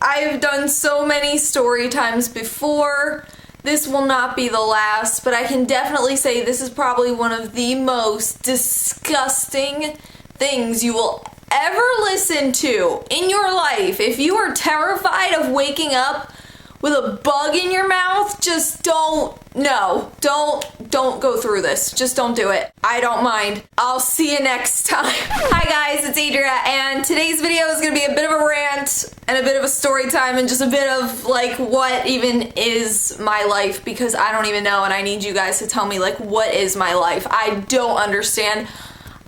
I've done so many story times before. This will not be the last, but I can definitely say this is probably one of the most disgusting things you will ever listen to in your life. If you are terrified of waking up with a bug in your mouth, just don't go through this. Just don't do it. I don't mind. I'll see you next time. Hi guys, it's Adria, and today's video is gonna be a bit of a rant and a bit of a story time and just a bit of like what even is my life, because I don't even know and I need you guys to tell me like what is my life. I don't understand.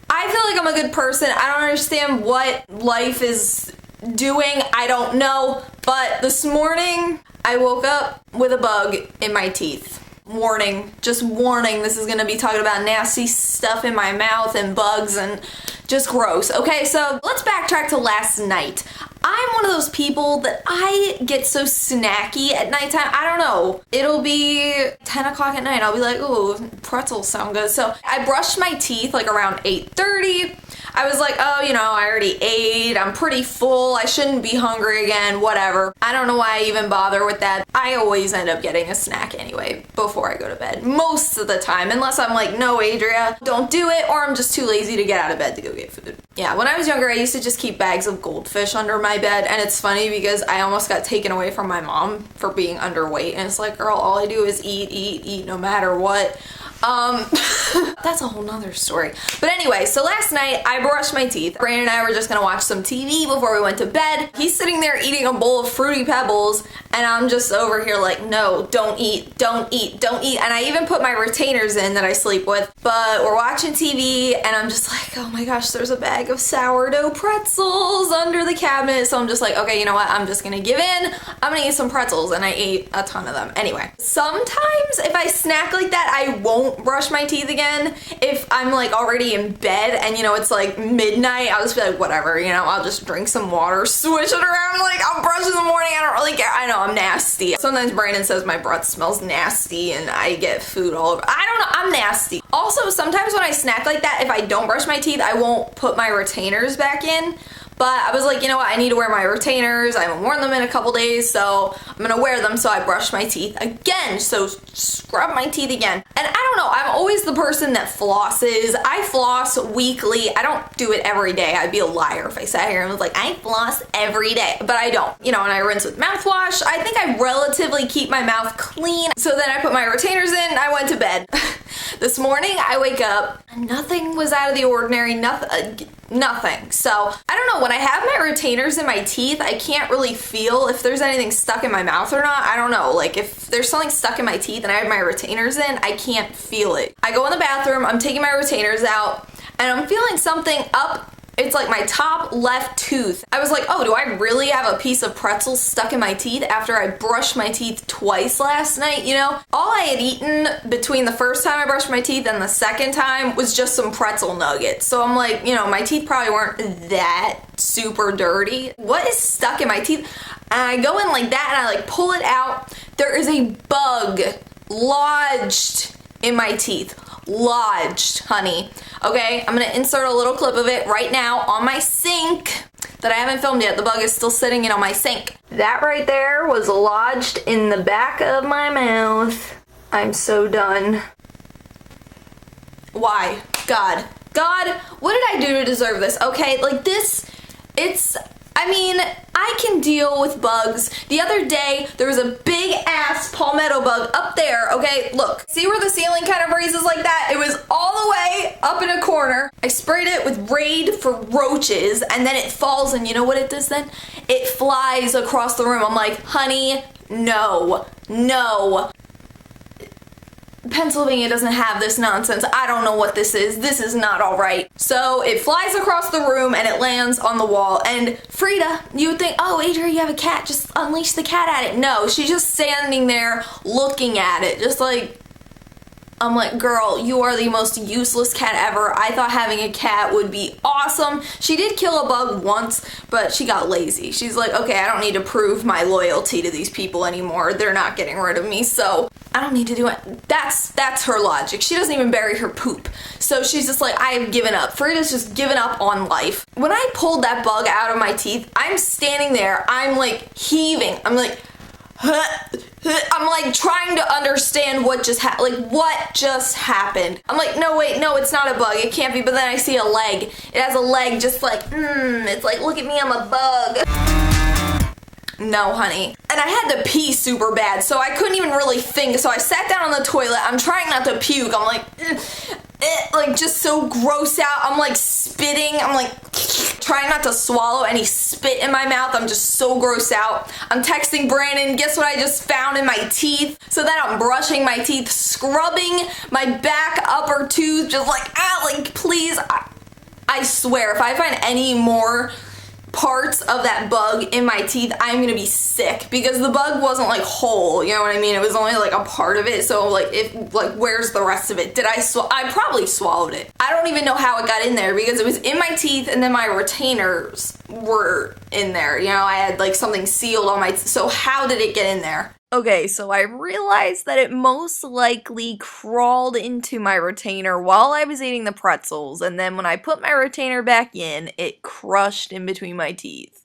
I feel like I'm a good person. I don't understand what life is doing. I don't know, but this morning I woke up with a bug in my teeth. Warning, just warning, this is gonna be talking about nasty stuff in my mouth and bugs and just gross. Okay, so let's backtrack to last night. I'm one of those people that I get so snacky at nighttime. I don't know. It'll be 10 o'clock at night. I'll be like, ooh, pretzels sound good. So I brushed my teeth like around 8:30. I was like, oh, you know, I already ate. I'm pretty full. I shouldn't be hungry again, whatever. I don't know why I even bother with that. I always end up getting a snack anyway before I go to bed. Most of the time, unless I'm like, no, Adria, don't do it, or I'm just too lazy to get out of bed to go get food. Yeah, when I was younger, I used to just keep bags of goldfish under my bed, and it's funny because I almost got taken away from my mom for being underweight, and it's like, girl, all I do is eat no matter what. That's a whole nother story. But anyway, so last night I brushed my teeth. Brandon and I were just gonna watch some TV before we went to bed. He's sitting there eating a bowl of Fruity Pebbles, and I'm just over here like, no, don't eat, don't eat, don't eat. And I even put my retainers in that I sleep with. But we're watching TV, and I'm just like, oh my gosh, there's a bag of sourdough pretzels under the cabinet. So I'm just like, okay, you know what? I'm just gonna give in. I'm gonna eat some pretzels, and I ate a ton of them. Anyway, sometimes if I snack like that, I won't brush my teeth again. If I'm like already in bed and you know it's like midnight, I'll just be like, whatever, you know, I'll just drink some water, swish it around, like I'll brush in the morning, I don't really care. I know I'm nasty. Sometimes Brandon says my breath smells nasty and I get food all over. I don't know, I'm nasty. Also, sometimes when I snack like that, if I don't brush my teeth, I won't put my retainers back in. But I was like, you know what, I need to wear my retainers. I haven't worn them in a couple days, so I'm gonna wear them. So I brushed my teeth again, so scrub my teeth again. And I don't know, I'm always the person that flosses. I floss weekly. I don't do it every day. I'd be a liar if I sat here and was like, I floss every day, but I don't. You know, and I rinse with mouthwash. I think I relatively keep my mouth clean. So then I put my retainers in and I went to bed. This morning I wake up, nothing was out of the ordinary, nothing. So I don't know, when I have my retainers in my teeth, I can't really feel if there's anything stuck in my mouth or not. I don't know, like if there's something stuck in my teeth and I have my retainers in, I can't feel it. I go in the bathroom, I'm taking my retainers out, and I'm feeling something up. It's like my top left tooth. I was like, oh, do I really have a piece of pretzel stuck in my teeth after I brushed my teeth twice last night, you know? All I had eaten between the first time I brushed my teeth and the second time was just some pretzel nuggets. So I'm like, you know, my teeth probably weren't that super dirty. What is stuck in my teeth? And I go in like that and I like pull it out. There is a bug lodged in my teeth. Lodged, honey. Okay, I'm gonna insert a little clip of it right now on my sink that I haven't filmed yet. The bug is still sitting in on my sink. That right there was lodged in the back of my mouth. I'm so done. Why? God, what did I do to deserve this? Okay, like this, I mean, I can deal with bugs. The other day, there was a big ass palmetto bug up there, okay? Look, see where the ceiling kind of raises like that? It was all the way up in a corner. I sprayed it with Raid for roaches, and then it falls, and you know what it does then? It flies across the room. I'm like, honey, no. Pennsylvania doesn't have this nonsense. I don't know what this is. This is not all right. So it flies across the room and it lands on the wall. And Frida, you would think, oh, Adria, you have a cat. Just unleash the cat at it. No, she's just standing there looking at it. Just like, I'm like, girl, you are the most useless cat ever. I thought having a cat would be awesome. She did kill a bug once, but she got lazy. She's like, okay, I don't need to prove my loyalty to these people anymore. They're not getting rid of me, so I don't need to do it. That's her logic. She doesn't even bury her poop. So she's just like, I have given up. Frida's just given up on life. When I pulled that bug out of my teeth, I'm standing there, I'm like heaving. I'm like, I'm like trying to understand what just happened. Like, what just happened? I'm like, no, wait, no, it's not a bug. It can't be. But then I see a leg. It has a leg just like, it's like, look at me, I'm a bug. No, honey. And I had to pee super bad, so I couldn't even really think. So I sat down on the toilet. I'm trying not to puke. I'm like just so gross out. I'm like spitting. I'm like trying not to swallow any spit in my mouth. I'm just so gross out. I'm texting Brandon, guess what I just found in my teeth? So then I'm brushing my teeth, scrubbing my back upper tooth, just like, like please. I swear, if I find any more parts of that bug in my teeth, I'm gonna be sick, because the bug wasn't like whole, you know what I mean? It was only like a part of it, so like, where's the rest of it? I probably swallowed it. I don't even know how it got in there, because it was in my teeth and then my retainers were in there, you know? I had like something sealed on my so how did it get in there? Okay, so I realized that it most likely crawled into my retainer while I was eating the pretzels, and then when I put my retainer back in, it crushed in between my teeth.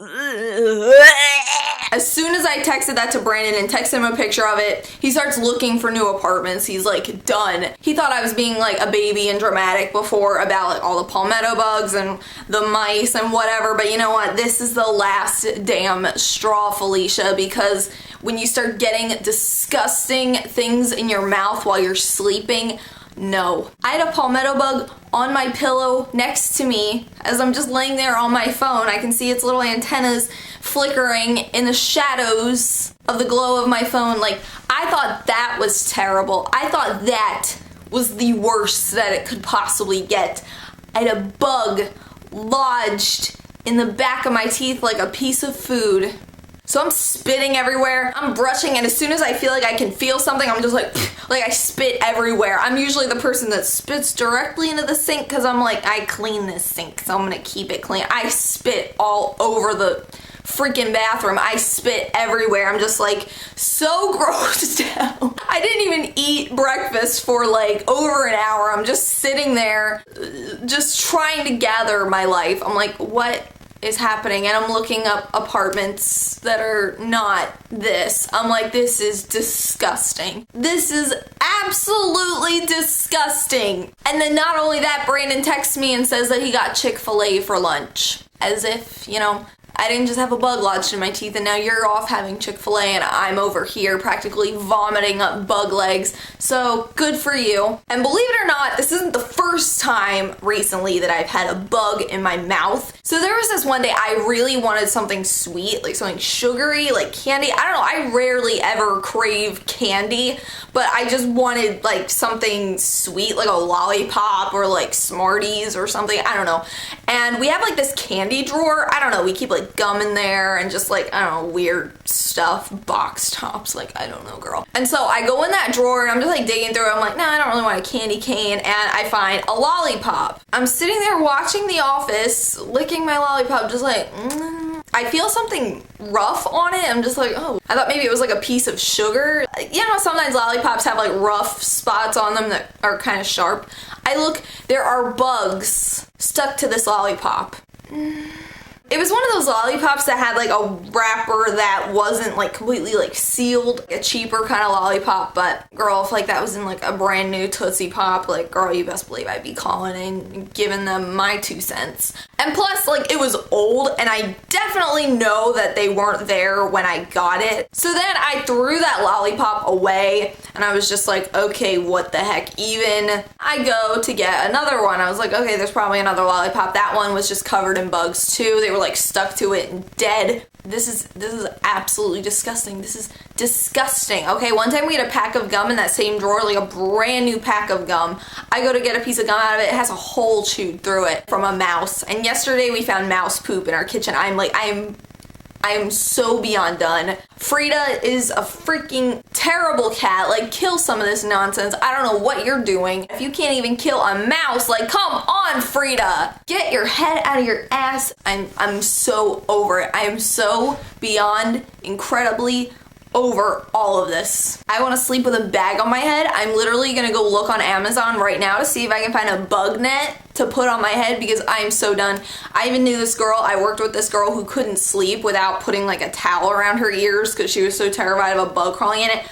As soon as I texted that to Brandon and texted him a picture of it, he starts looking for new apartments. He's like, done. He thought I was being like a baby and dramatic before about like all the palmetto bugs and the mice and whatever, but you know what? This is the last damn straw, Felicia, because when you start getting disgusting things in your mouth while you're sleeping, no. I had a palmetto bug on my pillow next to me as I'm just laying there on my phone. I can see its little antennas flickering in the shadows of the glow of my phone. Like, I thought that was terrible. I thought that was the worst that it could possibly get. I had a bug lodged in the back of my teeth like a piece of food. So I'm spitting everywhere, I'm brushing, and as soon as I feel like I can feel something, I'm just like I spit everywhere. I'm usually the person that spits directly into the sink, because I'm like, I clean this sink, so I'm gonna keep it clean. I spit all over the freaking bathroom. I spit everywhere. I'm just like so grossed out. I didn't even eat breakfast for like over an hour. I'm just sitting there, just trying to gather my life. I'm like, what is happening? And I'm looking up apartments that are not this. I'm like, this is disgusting. This is absolutely disgusting. And then not only that, Brandon texts me and says that he got Chick-fil-A for lunch. As if, you know, I didn't just have a bug lodged in my teeth and now you're off having Chick-fil-A and I'm over here practically vomiting up bug legs. So good for you. And believe it or not, this isn't the first time recently that I've had a bug in my mouth. So there was this one day I really wanted something sweet, like something sugary, like candy. I don't know, I rarely ever crave candy, but I just wanted like something sweet, like a lollipop or like Smarties or something, I don't know. And we have like this candy drawer, I don't know, we keep like gum in there and just like, I don't know, weird stuff, box tops, like, I don't know, girl. And so I go in that drawer and I'm just like digging through it. I'm like, nah, I don't really want a candy cane, and I find a lollipop. I'm sitting there watching The Office, licking my lollipop, just like, I feel something rough on it. I'm just like, oh, I thought maybe it was like a piece of sugar. You know, sometimes lollipops have like rough spots on them that are kind of sharp. I look, there are bugs stuck to this lollipop. It was one of those lollipops that had like a wrapper that wasn't like completely like sealed, a cheaper kind of lollipop, but girl, if like that was in like a brand new Tootsie Pop, like girl, you best believe I'd be calling and giving them my 2 cents. And plus, like, it was old and I definitely know that they weren't there when I got it. So then I threw that lollipop away and I was just like, okay, what the heck even? I go to get another one. I was like, okay, there's probably another lollipop. That one was just covered in bugs too. They were like stuck to it and dead. This is absolutely disgusting. This is disgusting. Okay, one time we had a pack of gum in that same drawer, like a brand new pack of gum. I go to get a piece of gum out of it. It has a hole chewed through it from a mouse. And yesterday we found mouse poop in our kitchen. I'm I am so beyond done. Frida is a freaking terrible cat. Like, kill some of this nonsense. I don't know what you're doing. If you can't even kill a mouse, like, come on, Frida. Get your head out of your ass. I'm so over it. I am so beyond incredibly over all of this. I want to sleep with a bag on my head. I'm literally gonna go look on Amazon right now to see if I can find a bug net to put on my head because I am so done. I even knew this girl, I worked with this girl who couldn't sleep without putting like a towel around her ears because she was so terrified of a bug crawling in it.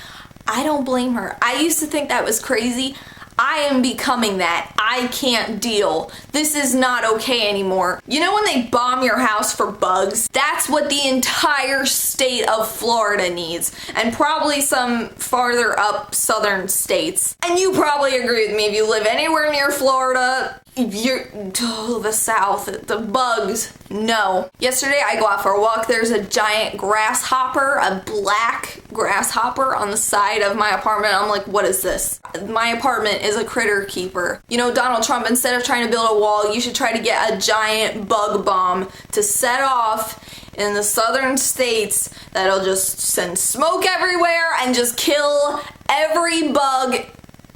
I don't blame her. I used to think that was crazy. I am becoming that. I can't deal. This is not okay anymore. You know when they bomb your house for bugs? That's what the entire state of Florida needs. And probably some farther up southern states. And you probably agree with me if you live anywhere near Florida. The South, the bugs, no. Yesterday I go out for a walk, there's a giant grasshopper, a black grasshopper on the side of my apartment. I'm like, what is this? My apartment is a critter keeper. You know, Donald Trump, instead of trying to build a wall, you should try to get a giant bug bomb to set off in the southern states that'll just send smoke everywhere and just kill every bug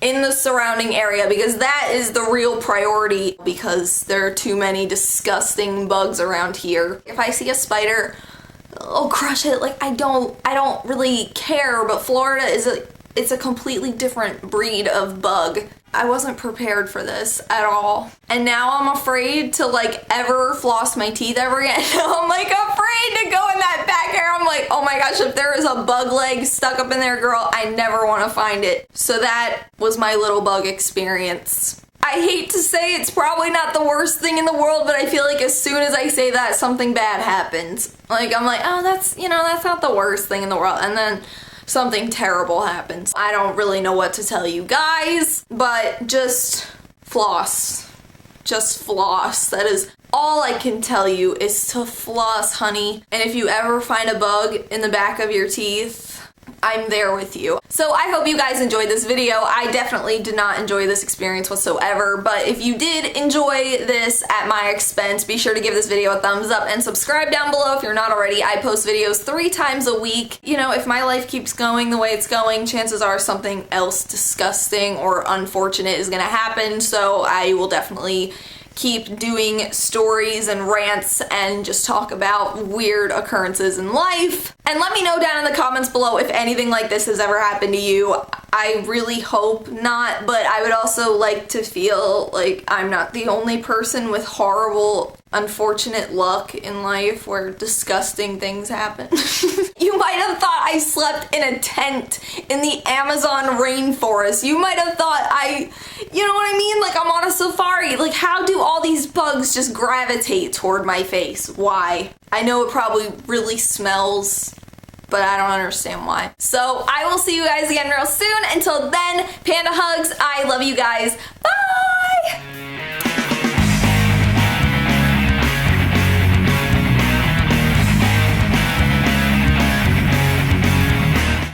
in the surrounding area, because that is the real priority, because there are too many disgusting bugs around here. If I see a spider, I'll crush it. Like, I don't really care, but Florida it's a completely different breed of bug. I wasn't prepared for this at all. And now I'm afraid to like ever floss my teeth ever again. I'm like afraid to go in that back area. I'm like, oh my gosh, if there is a bug leg stuck up in there, girl, I never want to find it. So that was my little bug experience. I hate to say it's probably not the worst thing in the world, but I feel like as soon as I say that, something bad happens. Like, I'm like, oh, that's not the worst thing in the world. And then something terrible happens. I don't really know what to tell you guys, but just floss. Just floss. That is all I can tell you, is to floss, honey. And if you ever find a bug in the back of your teeth, I'm there with you. So I hope you guys enjoyed this video. I definitely did not enjoy this experience whatsoever, but if you did enjoy this at my expense, be sure to give this video a thumbs up and subscribe down below if you're not already. I post videos 3 times a week. You know, if my life keeps going the way it's going, chances are something else disgusting or unfortunate is gonna happen, so I will definitely keep doing stories and rants and just talk about weird occurrences in life. And let me know down in the comments below if anything like this has ever happened to you. I really hope not, but I would also like to feel like I'm not the only person with horrible, unfortunate luck in life where disgusting things happen. You might have thought I slept in a tent in the Amazon rainforest. You might have thought you know what I mean? Like I'm on a safari. Like, how do all these bugs just gravitate toward my face? Why? I know it probably really smells, but I don't understand why. So I will see you guys again real soon. Until then, panda hugs. I love you guys. Bye!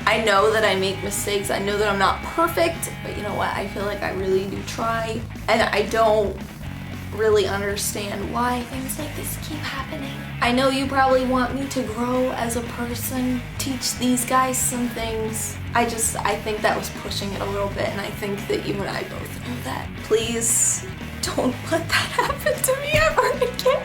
I know that I make mistakes. I know that I'm not perfect, but you know what? I feel like I really do try. And I don't really understand why things like this keep happening. I know you probably want me to grow as a person, teach these guys some things. I think that was pushing it a little bit, and I think that you and I both know that. Please don't let that happen to me ever again.